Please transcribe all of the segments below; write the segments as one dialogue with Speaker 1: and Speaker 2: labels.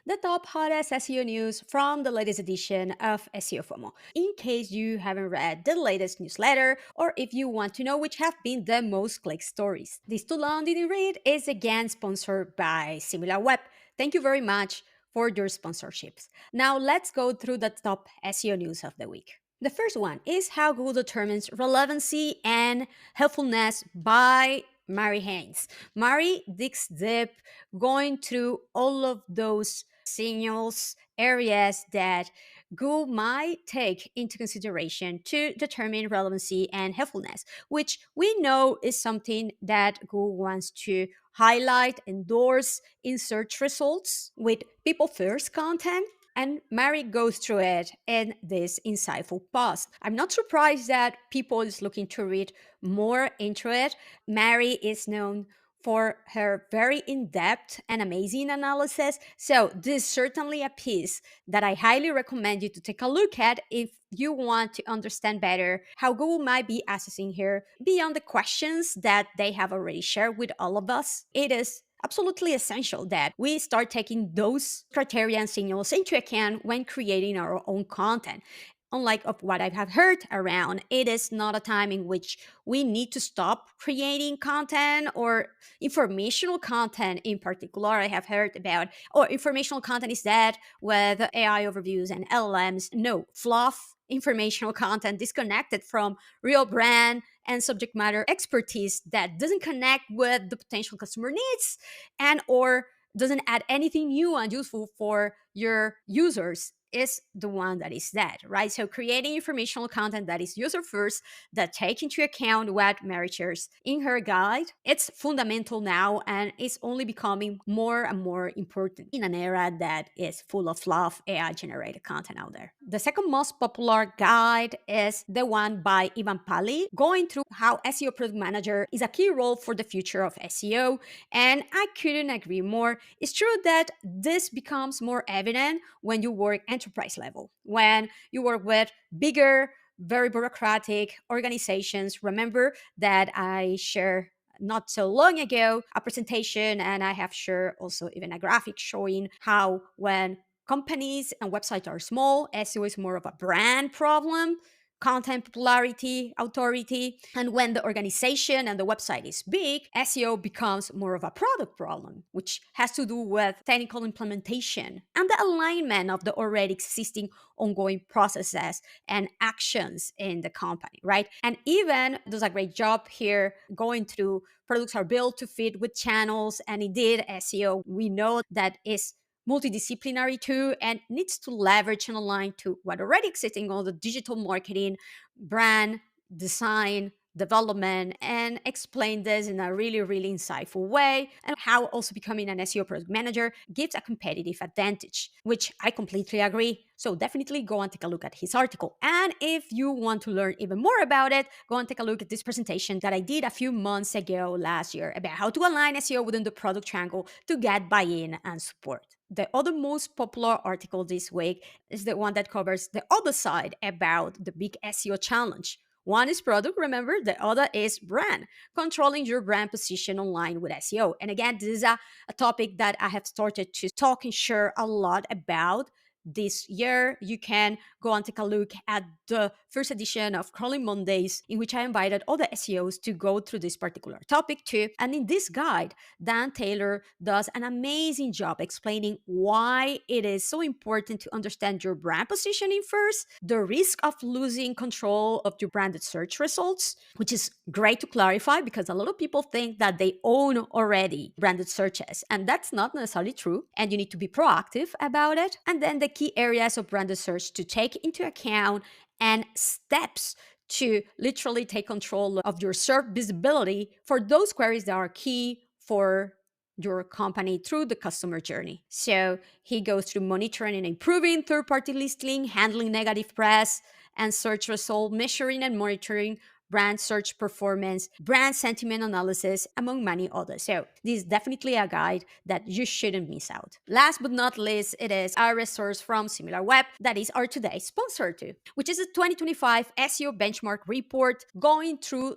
Speaker 1: the top hottest SEO news from the latest edition of SEOFOMO. In case you haven't read the latest newsletter, or if you want to know which have been the most clicked stories. This Too Long Didn't Read is again sponsored by Similarweb. Thank you very much for your sponsorships. Now let's go through the top SEO news of the week. The first one is how Google determines relevancy and helpfulness by Marie Haynes. Marie digs deep, going through all of those signals, areas that Google might take into consideration to determine relevancy and helpfulness, which we know is something that Google wants to highlight, endorse in search results with people first content. And Mary goes through it in this insightful post. I'm not surprised that people is looking to read more into it. Mary is known for her very in-depth and amazing analysis. So this is certainly a piece that I highly recommend you to take a look at if you want to understand better how Google might be assessing here beyond the questions that they have already shared with all of us. It is absolutely essential that we start taking those criteria and signals into account when creating our own content. Unlike of what I have heard around, it is not a time in which we need to stop creating content or informational content in particular. I have heard about, or informational content is that with AI overviews and LLMs. No, fluff informational content disconnected from real brand and subject matter expertise that doesn't connect with the potential customer needs and or doesn't add anything new and useful for your users is the one that is dead, right? So creating informational content that is user first, that take into account what Mary shares in her guide, it's fundamental now and it's only becoming more and more important in an era that is full of fluff AI generated content out there. The second most popular guide is the one by Ivan Palii, going through how SEO product manager is a key role for the future of SEO. And I couldn't agree more. It's true that this becomes more evident when you work enterprise level, when you work with bigger, very bureaucratic organizations. Remember that I share not so long ago a presentation, and I have shared also even a graphic showing how when companies and websites are small, SEO is more of a brand problem, content popularity, authority. And when the organization and the website is big, SEO becomes more of a product problem, which has to do with technical implementation and the alignment of the already existing ongoing processes and actions in the company, right? And even does a great job here going through products are built to fit with channels. And indeed, SEO, we know that is multidisciplinary too and needs to leverage and align to what already exists in all the digital marketing, brand, design, development, and explain this in a really, really insightful way, and how also becoming an SEO product manager gives a competitive advantage, which I completely agree. So definitely go and take a look at his article. And if you want to learn even more about it, go and take a look at this presentation that I did a few months ago last year about how to align SEO within the product triangle to get buy-in and support. The other most popular article this week is the one that covers the other side about the big SEO challenge. One is product, remember, the other is brand, controlling your brand position online with SEO. And again, this is a topic that I have started to talk and share a lot about this year. You can go and take a look at the first edition of Crawling Mondays, in which I invited all the SEOs to go through this particular topic too. And in this guide, Dan Taylor does an amazing job explaining why it is so important to understand your brand positioning first, the risk of losing control of your branded search results, which is great to clarify because a lot of people think that they own already branded searches, and that's not necessarily true. And you need to be proactive about it. And then the key areas of branded search to take into account and steps to literally take control of your search visibility for those queries that are key for your company through the customer journey. So he goes through monitoring and improving third-party listing, handling negative press and search result, measuring and monitoring brand search performance, brand sentiment analysis, among many others. So this is definitely a guide that you shouldn't miss out. Last but not least, it is our resource from Similarweb that is our today's sponsor too, which is a 2025 SEO benchmark report going through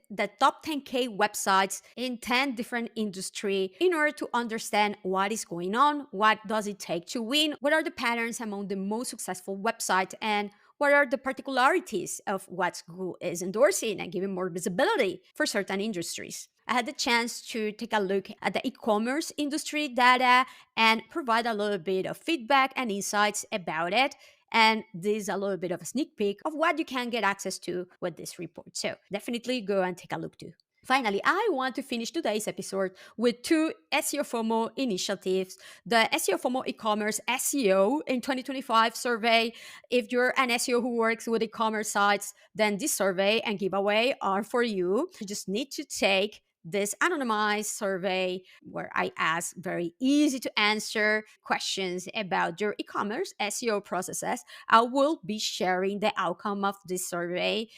Speaker 1: the top 10K websites in 10 different industry in order to understand what is going on, what does it take to win, what are the patterns among the most successful websites, and what are the particularities of what Google is endorsing and giving more visibility for certain industries. I had the chance to take a look at the e-commerce industry data and provide a little bit of feedback and insights about it. And this is a little bit of a sneak peek of what you can get access to with this report. So definitely go and take a look too. Finally, I want to finish today's episode with two SEO FOMO initiatives. The SEO FOMO e-commerce SEO in 2025 survey. If you're an SEO who works with e-commerce sites, then this survey and giveaway are for you. You just need to take this anonymized survey where I ask very easy to answer questions about your e-commerce SEO processes. I will be sharing the outcome of this survey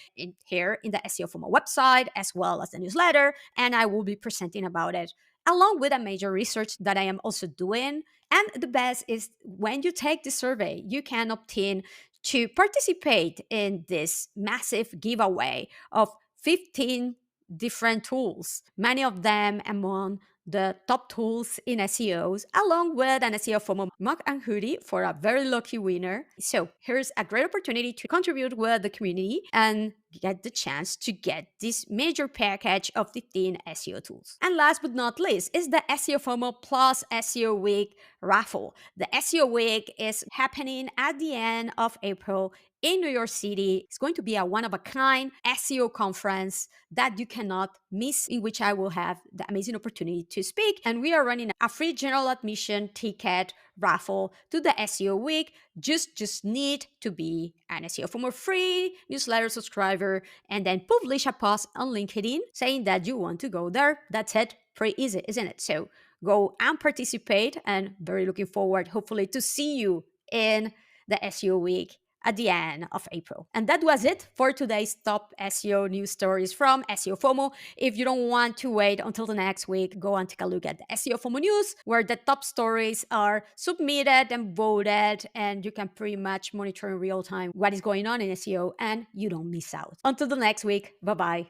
Speaker 1: here in the SEO FOMO website as well as the newsletter, and I will be presenting about it along with a major research that I am also doing. And the best is when you take the survey, you can obtain to participate in this massive giveaway of 15 different tools, many of them among the top tools in SEOs, along with an SEO FOMO mug and hoodie for a very lucky winner. So here's a great opportunity to contribute with the community and get the chance to get this major package of 15 SEO tools. And last but not least is the SEO FOMO plus SEO Week raffle. The SEO Week is happening at the end of April in New York City. It's going to be a one-of-a-kind SEO conference that you cannot miss, in which I will have the amazing opportunity to speak. And we are running a free general admission ticket raffle to the SEO Week. Just need to be an SEO FOMO free newsletter subscriber and then publish a post on LinkedIn saying that you want to go there. That's it. Pretty easy, isn't it? So go and participate, and very looking forward, hopefully, to see you in the SEO Week at the end of April. And that was it for today's top SEO news stories from SEO FOMO. If you don't want to wait until the next week, go and take a look at the SEO FOMO news, where the top stories are submitted and voted, and you can pretty much monitor in real time what is going on in SEO and you don't miss out. Until the next week, bye-bye.